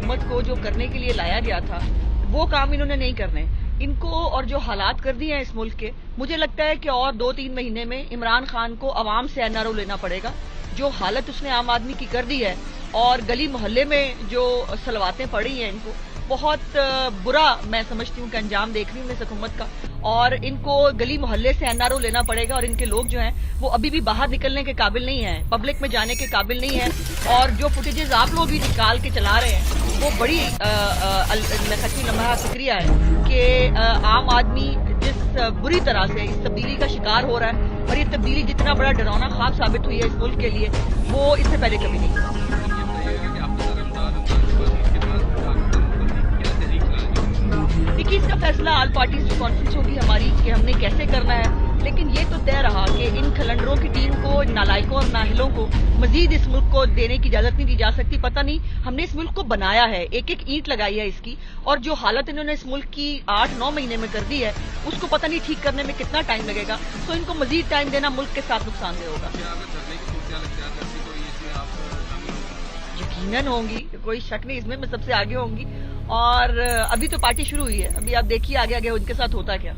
हुकूमत को जो करने के लिए लाया गया था वो काम इन्होंने नहीं करने। इनको और जो हालात कर दिए हैं इस मुल्क के, मुझे लगता है कि और 2-3 महीने में इमरान खान को अवाम से एनआरओ लेना पड़ेगा। जो हालत उसने आम आदमी की कर दी है और गली मोहल्ले में जो सलवातें पड़ी हैं, इनको बहुत बुरा मैं समझती हूँ कि अंजाम देख रही हूँ इस हुकूमत का, और इनको गली मोहल्ले से एनआरओ लेना पड़ेगा। और इनके लोग जो हैं वो अभी भी बाहर निकलने के काबिल नहीं हैं, पब्लिक में जाने के काबिल नहीं है। और जो फुटेजेस आप लोग भी निकाल के चला रहे हैं वो बड़ी सच्ची लम्हा फिक्रिया है कि आम आदमी जिस बुरी तरह से इस तब्दीली का शिकार हो रहा है, और ये तब्दीली जितना बड़ा डरावना ख्वाब साबित हुई है इस मुल्क के लिए, वो इससे पहले कभी नहीं हुआ। देखिए, इसका फैसला ऑल पार्टीज कॉन्फ्रेंस होगी हमारी कि हमने कैसे करना है, लेकिन ये तो तय रहा कि इन खलंडरों की टीम को, नालायकों और नाहिलों को मजीद इस मुल्क को देने की इजाजत नहीं दी जा सकती। पता नहीं, हमने इस मुल्क को बनाया है, एक एक ईंट लगाई है इसकी, और जो हालत इन्होंने इस मुल्क की 8-9 महीने में कर दी है उसको पता नहीं ठीक करने में कितना टाइम लगेगा। तो इनको मजीद टाइम देना मुल्क के साथ नुकसानदेह होगा। यकीनन होंगी, कोई शक नहीं इसमें, मैं सबसे आगे होंगी। और अभी तो पार्टी शुरू हुई है, अभी आप देखिए आगे आगे उनके साथ होता क्या।